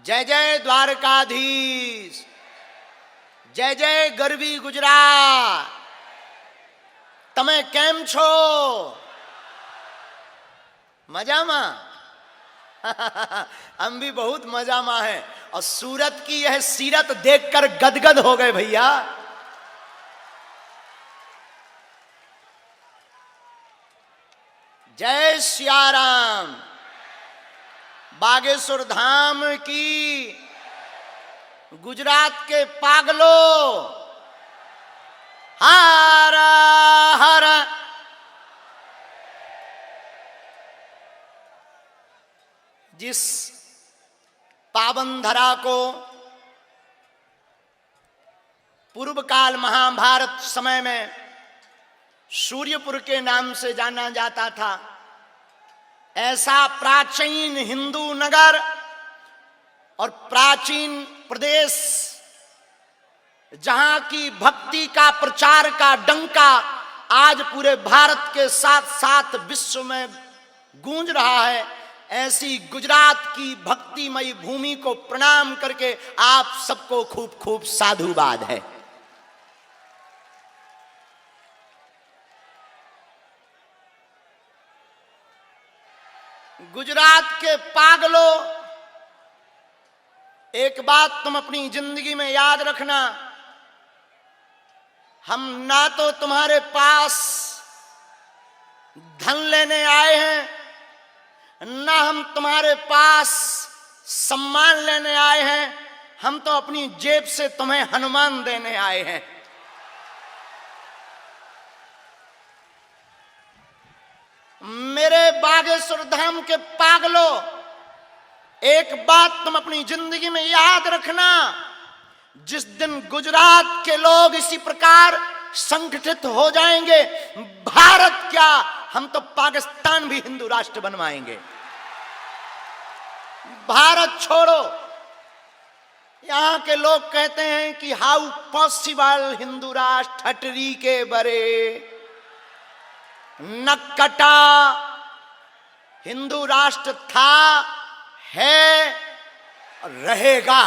जय जय द्वारकाधीश, जय जय गरवी गुजरात। तमे केम छो? मजामा? हम भी बहुत मजामा है। और सूरत की यह सीरत देखकर गदगद हो गए भैया। जय सियाराम। बागेश्वर धाम की, गुजरात के पागलों, हर हर। जिस पावन धरा को पूर्व काल महाभारत समय में सूर्यपुर के नाम से जाना जाता था, ऐसा प्राचीन हिंदू नगर और प्राचीन प्रदेश, जहां की भक्ति का प्रचार का डंका आज पूरे भारत के साथ साथ विश्व में गूंज रहा है, ऐसी गुजरात की भक्तिमयी भूमि को प्रणाम करके आप सबको खूब खूब साधुवाद है। गुजरात के पागलों, एक बात तुम अपनी जिंदगी में याद रखना, हम ना तो तुम्हारे पास धन लेने आए हैं, ना हम तुम्हारे पास सम्मान लेने आए हैं, हम तो अपनी जेब से तुम्हें हनुमान देने आए हैं। मेरे बागेश्वर धाम के पागलों, एक बात तुम अपनी जिंदगी में याद रखना, जिस दिन गुजरात के लोग इसी प्रकार संगठित हो जाएंगे, भारत क्या, हम तो पाकिस्तान भी हिंदू राष्ट्र बनवाएंगे। भारत छोड़ो। यहां के लोग कहते हैं कि हाउ पॉसिबल हिंदू राष्ट्र ठटरी के बरे नक्कटा। हिंदू राष्ट्र था, है, रहेगा।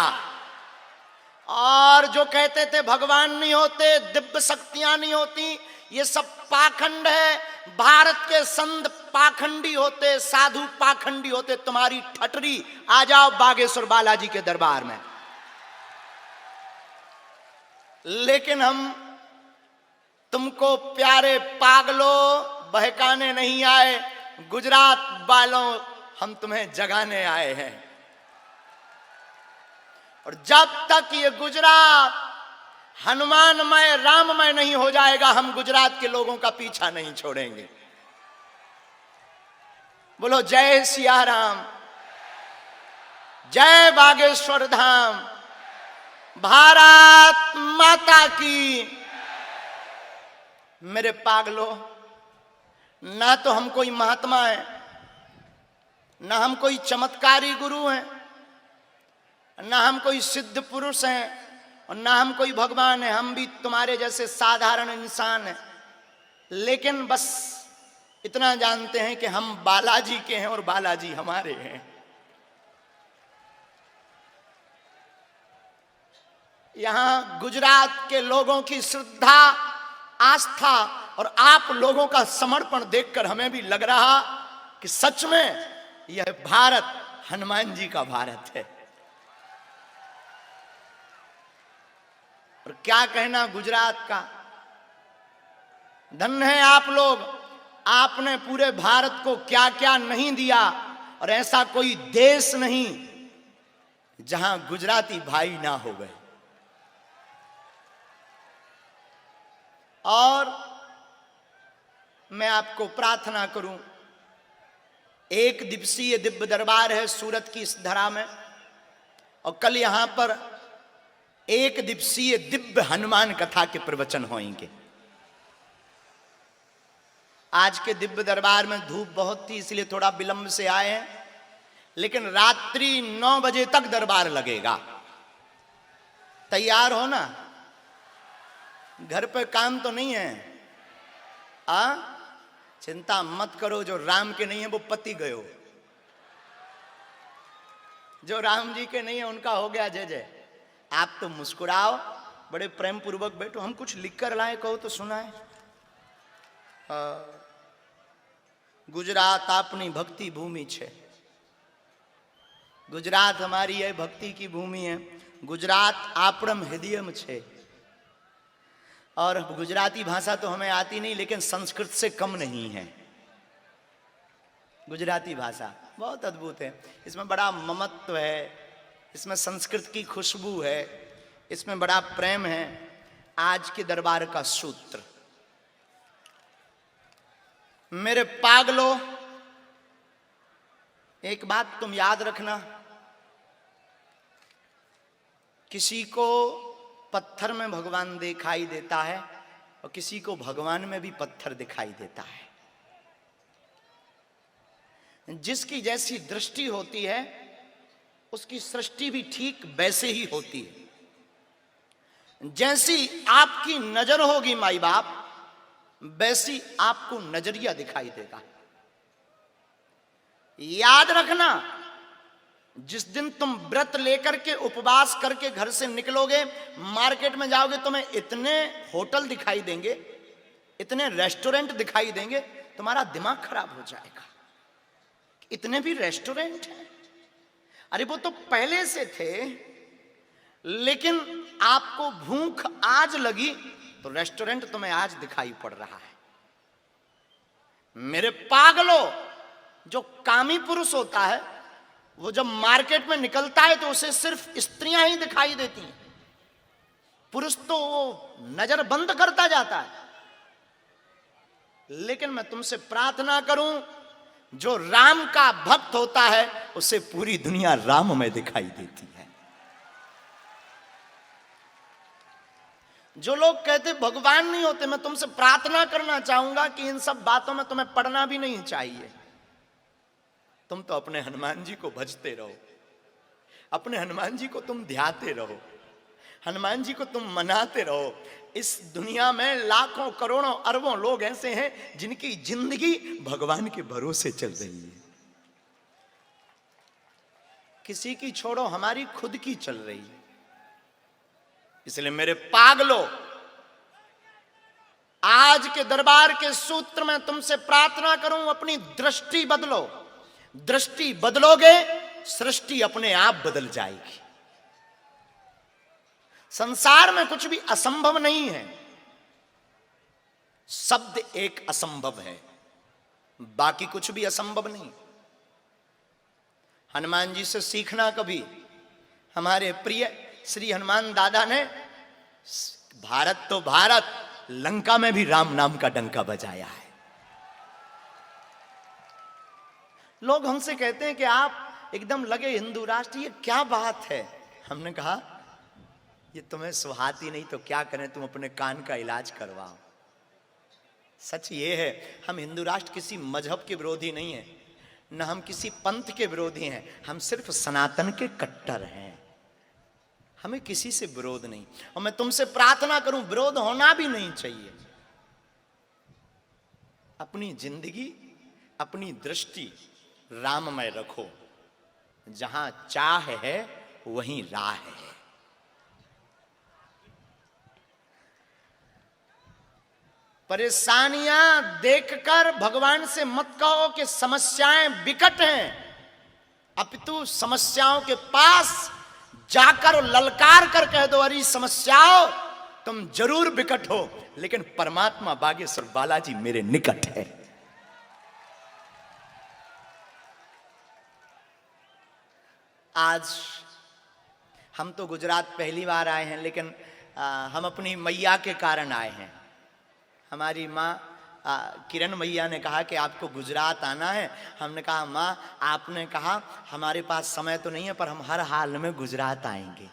और जो कहते थे भगवान नहीं होते, दिव्य शक्तियां नहीं होती, ये सब पाखंड है। भारत के संत पाखंडी होते, साधु पाखंडी होते। तुम्हारी ठटरी, आ जाओ बागेश्वर बालाजी के दरबार में। लेकिन हम तुमको प्यारे पागलों बहकाने नहीं आए, गुजरात वालों, हम तुम्हें जगाने आए हैं। और जब तक ये गुजरात हनुमानमय राममय नहीं हो जाएगा, हम गुजरात के लोगों का पीछा नहीं छोड़ेंगे। बोलो जय सिया राम, जय बागेश्वर धाम, भारत माता की। मेरे पागलों, ना तो हम कोई महात्मा है, ना हम कोई चमत्कारी गुरु हैं, ना हम कोई सिद्ध पुरुष हैं, और ना हम कोई भगवान है। हम भी तुम्हारे जैसे साधारण इंसान हैं। लेकिन बस इतना जानते हैं कि हम बालाजी के हैं और बालाजी हमारे हैं। यहां गुजरात के लोगों की श्रद्धा, आस्था और आप लोगों का समर्पण देखकर हमें भी लग रहा कि सच में यह भारत हनुमान जी का भारत है। और क्या कहना गुजरात का। धन्य है आप लोग, आपने पूरे भारत को क्या क्या नहीं दिया, और ऐसा कोई देश नहीं जहां गुजराती भाई ना हो गए। और मैं आपको प्रार्थना करूं, एक दिवसीय दिव्य दरबार है सूरत की इस धरा में, और कल यहां पर एक दिवसीय दिव्य हनुमान कथा के प्रवचन होंगे। आज के दिव्य दरबार में धूप बहुत थी, इसलिए थोड़ा विलंब से आए हैं, लेकिन रात्रि 9 बजे तक दरबार लगेगा। तैयार हो ना? घर पे काम तो नहीं है? चिंता मत करो, जो राम के नहीं है वो पति गयो। जो राम जी के नहीं है उनका हो गया जय जय। आप तो मुस्कुराओ, बड़े प्रेम पूर्वक बैठो, हम कुछ लिख कर लाए कहो तो सुनाए। गुजरात अपनी भक्ति भूमि छे, गुजरात हमारी ये भक्ति की भूमि है। गुजरात आपरम हृदयम छे। और गुजराती भाषा तो हमें आती नहीं, लेकिन संस्कृत से कम नहीं है। गुजराती भाषा बहुत अद्भुत है, इसमें बड़ा ममत्व है, इसमें संस्कृत की खुशबू है, इसमें बड़ा प्रेम है। आज के दरबार का सूत्र, मेरे पागलों, एक बात तुम याद रखना, किसी को पत्थर में भगवान दिखाई देता है और किसी को भगवान में भी पत्थर दिखाई देता है। जिसकी जैसी दृष्टि होती है उसकी सृष्टि भी ठीक वैसे ही होती है। जैसी आपकी नजर होगी माई बाप, वैसी आपको नजरिया दिखाई देगा। याद रखना, जिस दिन तुम व्रत लेकर के उपवास करके घर से निकलोगे, मार्केट में जाओगे, तुम्हें इतने होटल दिखाई देंगे, इतने रेस्टोरेंट दिखाई देंगे, तुम्हारा दिमाग खराब हो जाएगा। इतने भी रेस्टोरेंट हैं? अरे वो तो पहले से थे, लेकिन आपको भूख आज लगी तो रेस्टोरेंट तुम्हें आज दिखाई पड़ रहा है। मेरे पागलों, जो कामी पुरुष होता है वो जब मार्केट में निकलता है तो उसे सिर्फ स्त्रियां ही दिखाई देती हैं, पुरुष तो वो नजर बंद करता जाता है। लेकिन मैं तुमसे प्रार्थना करूं, जो राम का भक्त होता है उसे पूरी दुनिया राम में दिखाई देती है। जो लोग कहते भगवान नहीं होते, मैं तुमसे प्रार्थना करना चाहूंगा कि इन सब बातों में तुम्हें पढ़ना भी नहीं चाहिए। तुम तो अपने हनुमान जी को भजते रहो, अपने हनुमान जी को तुम ध्याते रहो, हनुमान जी को तुम मनाते रहो। इस दुनिया में लाखों करोड़ों अरबों लोग ऐसे हैं जिनकी जिंदगी भगवान के भरोसे चल रही है। किसी की छोड़ो, हमारी खुद की चल रही है। इसलिए मेरे पागलों, आज के दरबार के सूत्र में तुमसे प्रार्थना करूं, अपनी दृष्टि बदलो। दृष्टि बदलोगे, सृष्टि अपने आप बदल जाएगी। संसार में कुछ भी असंभव नहीं है। शब्द एक असंभव है, बाकी कुछ भी असंभव नहीं। हनुमान जी से सीखना कभी। हमारे प्रिय श्री हनुमान दादा ने भारत तो भारत, लंका में भी राम नाम का डंका बजाया है। लोग हमसे कहते हैं कि आप एकदम लगे हिंदू राष्ट्र, ये क्या बात है? हमने कहा ये तुम्हें सुहाती नहीं तो क्या करें, तुम अपने कान का इलाज करवाओ। सच ये है, हम हिंदू राष्ट्र किसी मजहब के विरोधी नहीं है, न हम किसी पंथ के विरोधी हैं, हम सिर्फ सनातन के कट्टर हैं। हमें किसी से विरोध नहीं, और मैं तुमसे प्रार्थना करूं विरोध होना भी नहीं चाहिए। अपनी जिंदगी, अपनी दृष्टि राममय रखो। जहां चाह है वहीं राह है। परेशानियां देखकर भगवान से मत कहो कि समस्याएं विकट हैं, अपितु समस्याओं के पास जाकर ललकार कर कह दो, अरे समस्याओं तुम जरूर विकट हो, लेकिन परमात्मा बागेश्वर बालाजी मेरे निकट है। आज हम तो गुजरात पहली बार आए हैं, लेकिन हम अपनी मैया के कारण आए हैं। हमारी माँ किरण मैया ने कहा कि आपको गुजरात आना है। हमने कहा माँ, आपने कहा हमारे पास समय तो नहीं है, पर हम हर हाल में गुजरात आएंगे।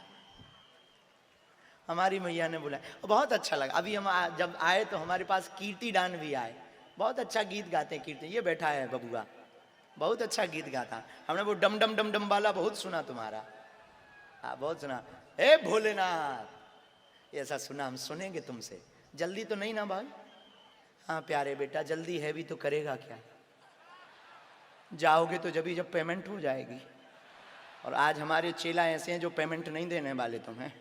हमारी मैया ने बोला, बहुत अच्छा लगा। अभी हम जब आए तो हमारे पास कीर्तिदान भी आए, बहुत अच्छा गीत गाते हैं कीर्ति। ये बैठा है बबुआ, बहुत अच्छा गीत गाता। हमने वो डम डम डम डम वाला बहुत सुना तुम्हारा, बहुत सुना। हे भोलेनाथ, ऐसा सुना, हम सुनेंगे तुमसे। जल्दी तो नहीं ना भाई? हाँ प्यारे बेटा, जल्दी है भी तो करेगा क्या? जाओगे तो जब पेमेंट हो जाएगी। और आज हमारे चेला ऐसे हैं जो पेमेंट नहीं देने वाले तुम्हें,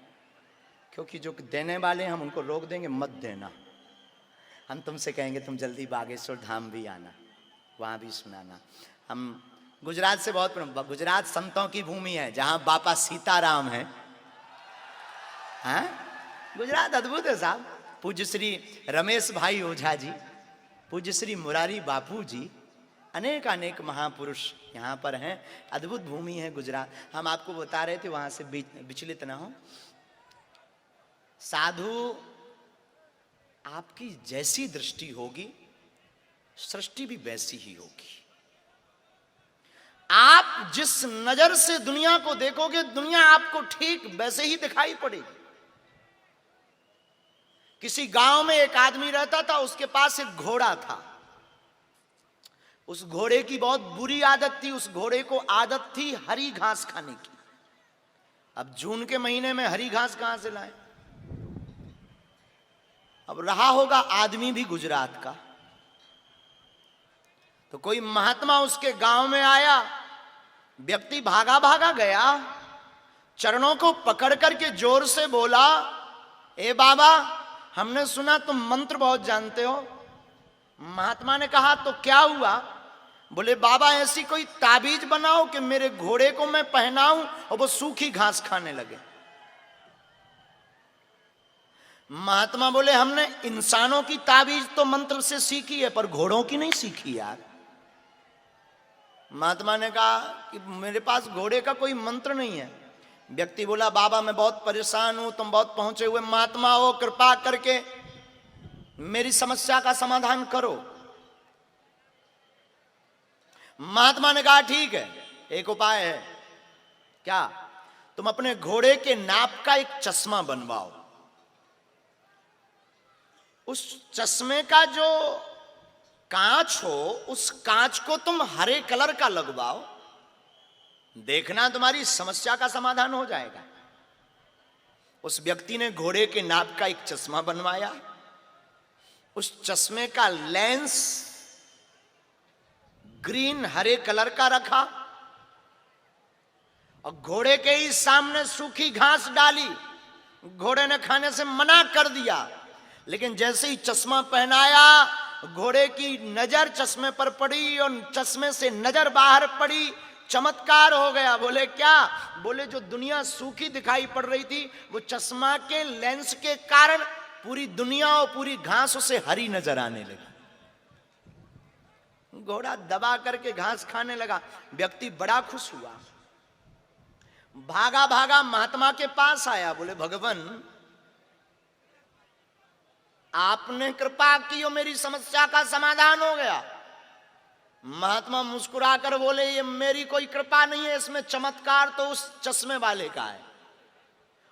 क्योंकि जो देने वाले हैं हम उनको रोक देंगे, मत देना। हम तुमसे कहेंगे तुम जल्दी बागेश्वर धाम भी आना, वहाँ भी सुनाना। हम गुजरात से बहुत, गुजरात संतों की भूमि है, जहाँ बापा सीताराम है। हाँ, गुजरात अद्भुत है साहब। पूज्य श्री रमेश भाई ओझा जी, पूज्य श्री मुरारी बापू जी, अनेक अनेक महापुरुष यहाँ पर हैं। अद्भुत भूमि है गुजरात। हम आपको बता रहे थे, वहाँ से विचलित ना हो। साधु, आपकी जैसी दृष्टि होगी सृष्टि भी वैसी ही होगी। आप जिस नजर से दुनिया को देखोगे, दुनिया आपको ठीक वैसे ही दिखाई पड़ेगी। किसी गांव में एक आदमी रहता था, उसके पास एक घोड़ा था। उस घोड़े की बहुत बुरी आदत थी। उस घोड़े को आदत थी हरी घास खाने की। अब जून के महीने में हरी घास कहां से लाए? अब रहा होगा आदमी भी गुजरात का। तो कोई महात्मा उसके गांव में आया, व्यक्ति भागा भागा गया, चरणों को पकड़ करके जोर से बोला, ए बाबा, हमने सुना तुम मंत्र बहुत जानते हो। महात्मा ने कहा तो क्या हुआ? बोले बाबा, ऐसी कोई ताबीज बनाओ कि मेरे घोड़े को मैं पहनाऊं और वो सूखी घास खाने लगे। महात्मा बोले हमने इंसानों की ताबीज तो मंत्र से सीखी है, पर घोड़ों की नहीं सीखी यार। महात्मा ने कहा कि मेरे पास घोड़े का कोई मंत्र नहीं है। व्यक्ति बोला बाबा, मैं बहुत परेशान हूं, तुम बहुत पहुंचे हुए महात्मा हो, कृपा करके मेरी समस्या का समाधान करो। महात्मा ने कहा ठीक है, एक उपाय है। क्या? तुम अपने घोड़े के नाप का एक चश्मा बनवाओ। उस चश्मे का जो कांच हो, उस कांच को तुम हरे कलर का लगवाओ, देखना तुम्हारी समस्या का समाधान हो जाएगा। उस व्यक्ति ने घोड़े के नाप का एक चश्मा बनवाया। उस चश्मे का लेंस ग्रीन हरे कलर का रखा और घोड़े के ही सामने सूखी घास डाली। घोड़े ने खाने से मना कर दिया, लेकिन जैसे ही चश्मा पहनाया, घोड़े की नजर चश्मे पर पड़ी और चश्मे से नजर बाहर पड़ी। चमत्कार हो गया। बोले क्या? बोले जो दुनिया सूखी दिखाई पड़ रही थी, वो चश्मा के लेंस के कारण पूरी दुनिया और पूरी घास उसे हरी नजर आने लगी। घोड़ा दबा करके घास खाने लगा। व्यक्ति बड़ा खुश हुआ, भागा भागा महात्मा के पास आया। बोले भगवान, आपने कृपा की और मेरी समस्या का समाधान हो गया। महात्मा मुस्कुराकर बोले, ये मेरी कोई कृपा नहीं है, इसमें चमत्कार तो उस चश्मे वाले का है।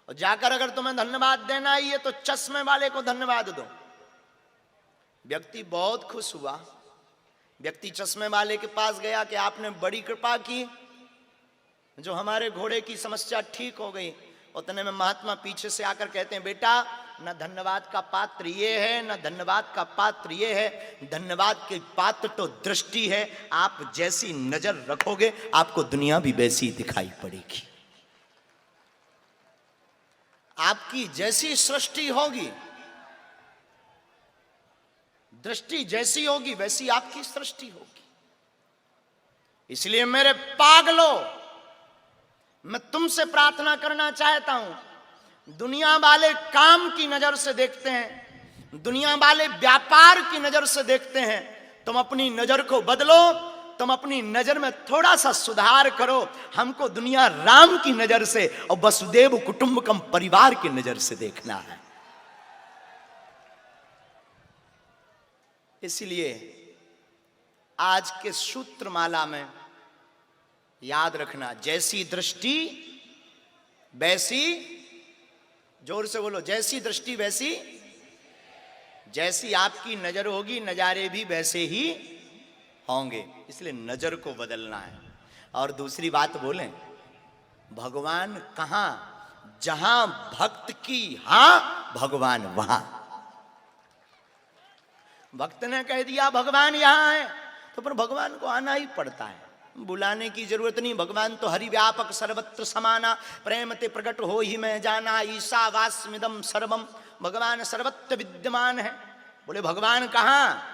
और जाकर अगर तुम्हें धन्यवाद देना ही है तो चश्मे वाले को धन्यवाद दो। व्यक्ति बहुत खुश हुआ। व्यक्ति चश्मे वाले के पास गया कि आपने बड़ी कृपा की, जो हमारे घोड़े की समस्या ठीक हो गई। उतने में महात्मा पीछे से आकर कहते हैं, बेटा, न धन्यवाद का पात्र ये है, न धन्यवाद का पात्र ये है। धन्यवाद के पात्र तो दृष्टि है। आप जैसी नजर रखोगे आपको दुनिया भी वैसी दिखाई पड़ेगी। आपकी जैसी सृष्टि होगी, दृष्टि जैसी होगी, वैसी आपकी सृष्टि होगी। इसलिए मेरे पागलों, मैं तुमसे प्रार्थना करना चाहता हूं। दुनिया वाले काम की नजर से देखते हैं, दुनिया वाले व्यापार की नजर से देखते हैं। तुम अपनी नजर को बदलो, तुम अपनी नजर में थोड़ा सा सुधार करो। हमको दुनिया राम की नजर से और वसुदेव कुटुंबकम परिवार की नजर से देखना है। इसलिए आज के सूत्रमाला में याद रखना, जैसी दृष्टि वैसी, जोर से बोलो, जैसी दृष्टि वैसी, जैसी आपकी नजर होगी नजारे भी वैसे ही होंगे। इसलिए नजर को बदलना है। और दूसरी बात बोलें, भगवान कहां? जहां भक्त की हां, भगवान वहां। भक्त ने कह दिया भगवान यहां है, तो पर भगवान को आना ही पड़ता है। बुलाने की जरूरत नहीं, भगवान तो हरि व्यापक सर्वत्र समाना, प्रेम ते प्रकट हो ही मैं जाना, ईशावास्मिदम सर्वम, भगवान सर्वत्र विद्यमान है। बोले भगवान कहाँ?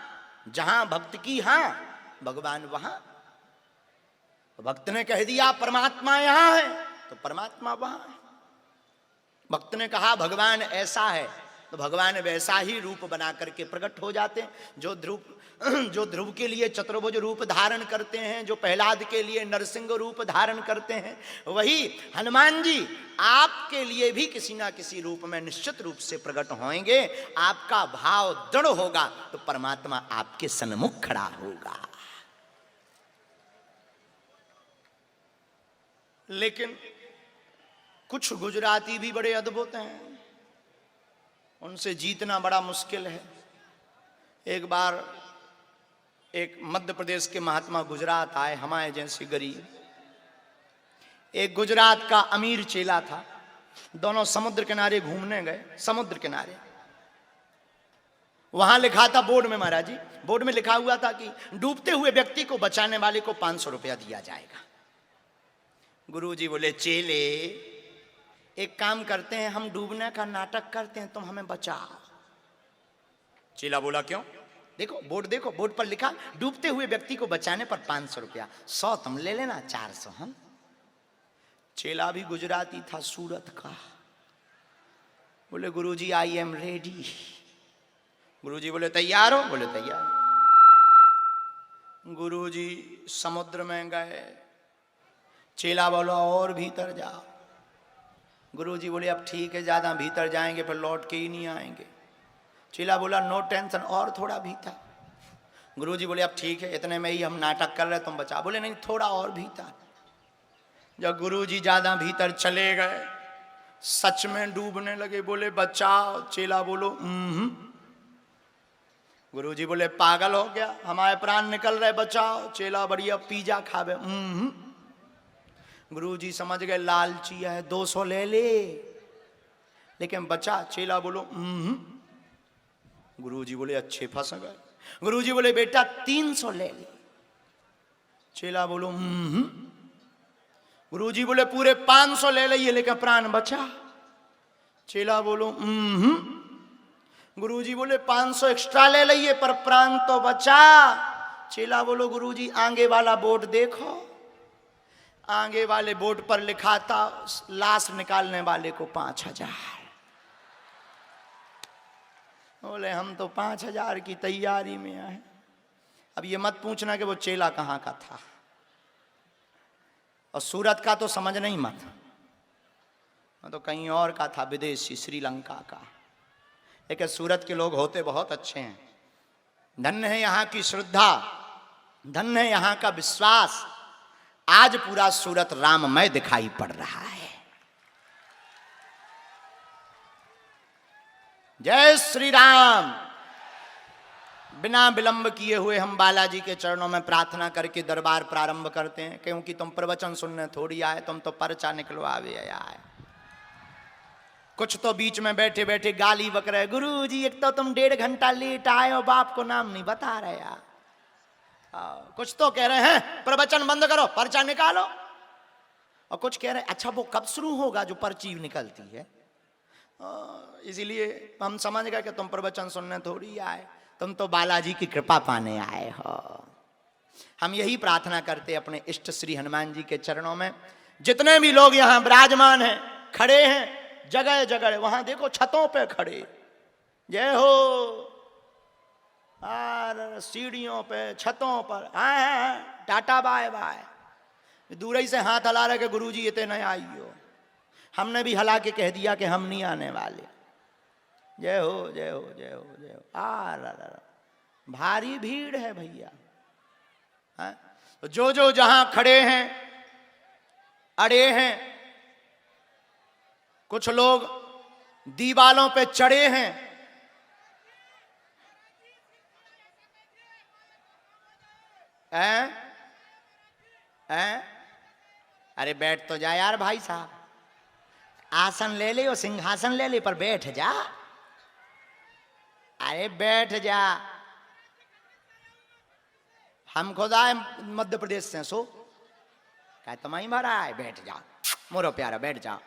जहां भक्त की हाँ भगवान वहां। भक्त ने कह दिया परमात्मा यहां है तो परमात्मा वहां है। भक्त ने कहा भगवान ऐसा है तो भगवान वैसा ही रूप बना करके प्रकट हो जाते हैं। जो ध्रुव के लिए चतुर्भुज रूप धारण करते हैं, जो प्रहलाद के लिए नरसिंह रूप धारण करते हैं, वही हनुमान जी आपके लिए भी किसी ना किसी रूप में निश्चित रूप से प्रकट होंगे। आपका भाव दृढ़ होगा तो परमात्मा आपके सन्मुख खड़ा होगा। लेकिन कुछ गुजराती भी बड़े अद्भुत हैं, उनसे जीतना बड़ा मुश्किल है। एक बार एक मध्य प्रदेश के महात्मा गुजरात आए, हमारे जैसे गरीब। एक गुजरात का अमीर चेला था, दोनों समुद्र किनारे घूमने गए। समुद्र किनारे वहां लिखा था बोर्ड में, महाराज जी बोर्ड में लिखा हुआ था कि डूबते हुए व्यक्ति को बचाने वाले को 500 रुपया दिया जाएगा। गुरुजी बोले चेले एक काम करते हैं, हम डूबने का नाटक करते हैं, तुम हमें बचाओ। चेला बोला क्यों? देखो बोर्ड पर लिखा डूबते हुए व्यक्ति को बचाने पर 500 रुपया, 100 तुम ले लेना, 400 हम। चेला भी गुजराती था, सूरत का। बोले गुरुजी आई एम रेडी। गुरुजी बोले तैयार हो? बोले तैयार। गुरुजी समुद्र में गए। चेला बोला और भीतर जाओ। गुरुजी बोले अब ठीक है, ज्यादा भीतर जाएंगे फिर लौट के ही नहीं आएंगे। चेला बोला नो टेंशन, और थोड़ा भीतर। गुरुजी बोले अब ठीक है, इतने में ही हम नाटक कर रहे, तुम बचा। बोले नहीं थोड़ा और भीतर। जब गुरुजी ज्यादा भीतर चले गए, सच में डूबने लगे। बोले बचाओ। चेला बोलो गुरुजी बोले पागल हो गया, हमारे प्राण निकल रहे, बचाओ। चेला बढ़िया पिज्जा खावे। गुरुजी समझ गए लालची है, 200 ले ले लेकिन बचा। चेला बोलो गुरुजी बोले अच्छे फंस गए। गुरुजी बोले बेटा 300 ले ले। चेला बोलो गुरुजी बोले पूरे 500 ले ले लेकिन प्राण बचा। चेला बोलो गुरुजी बोले 500 एक्स्ट्रा ले लिए पर प्राण तो बचा। चेला बोलो गुरुजी आगे वाला बोर्ड देखो। आगे वाले बोर्ड पर लिखा था लाश निकालने वाले को 5000। बोले हम तो 5000 की तैयारी में आए। अब ये मत पूछना कि वो चेला कहाँ का था, और सूरत का तो समझ नहीं मत, तो कहीं और का था, विदेशी, श्रीलंका का। लेकिन सूरत के लोग होते बहुत अच्छे हैं। धन्य है यहाँ की श्रद्धा, धन्य है यहाँ का विश्वास। आज पूरा सूरत राममय दिखाई पड़ रहा है। जय श्री राम। बिना विलंब किए हुए हम बालाजी के चरणों में प्रार्थना करके दरबार प्रारंभ करते हैं, क्योंकि तुम प्रवचन सुनने थोड़ी आए, तुम तो पर्चा निकलवावे आए। कुछ तो बीच में बैठे बैठे गाली बक रहे, गुरुजी एक तो तुम 1.5 घंटा लेट आए हो, बाप को नाम नहीं बता रहे यार। कुछ तो कह रहे हैं प्रवचन बंद करो, पर्चा निकालो, और कुछ कह रहे हैं अच्छा वो कब शुरू होगा जो पर्ची निकलती है। इसीलिए हम समझ गए कि तुम प्रवचन सुनने थोड़ी आए, तुम तो बालाजी की कृपा पाने आए हो। हम यही प्रार्थना करते अपने इष्ट श्री हनुमान जी के चरणों में। जितने भी लोग यहाँ विराजमान हैं, खड़े हैं, जगह जगह, वहां देखो छतों पे खड़े, जय हो, सीढ़ियों पे, छतों पर, टाटा बाय बाय। दूर ही से हाथ हला रहे कि गुरुजी इतने न आइयो। हमने भी हला के कह दिया कि हम नहीं आने वाले। जय हो जय हो जय हो जय हो। भारी भीड़ है भैया। तो जो जहां खड़े हैं, अड़े हैं, कुछ लोग दीवालों पे चढ़े हैं। अरे बैठ तो जा यार भाई साहब, आसन ले ले और सिंहासन ले ले पर बैठ जा। अरे बैठ जा। हम खुद आए मध्य प्रदेश से, सो कहा तुम्हारी महाराज बैठ जाओ, मोरो प्यारा बैठ जाओ।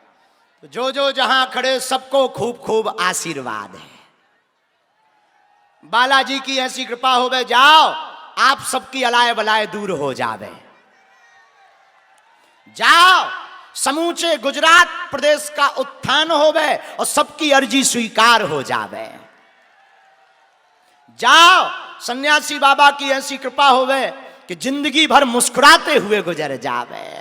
तो जो जहां खड़े सबको खूब खूब आशीर्वाद है। बालाजी की ऐसी कृपा होवे, जाओ आप सबकी अलाय बलाय दूर हो जावे। जाओ समूचे गुजरात प्रदेश का उत्थान होवे और सबकी अर्जी स्वीकार हो जावे। जाओ सन्यासी बाबा की ऐसी कृपा होवे कि जिंदगी भर मुस्कुराते हुए गुजर जावे।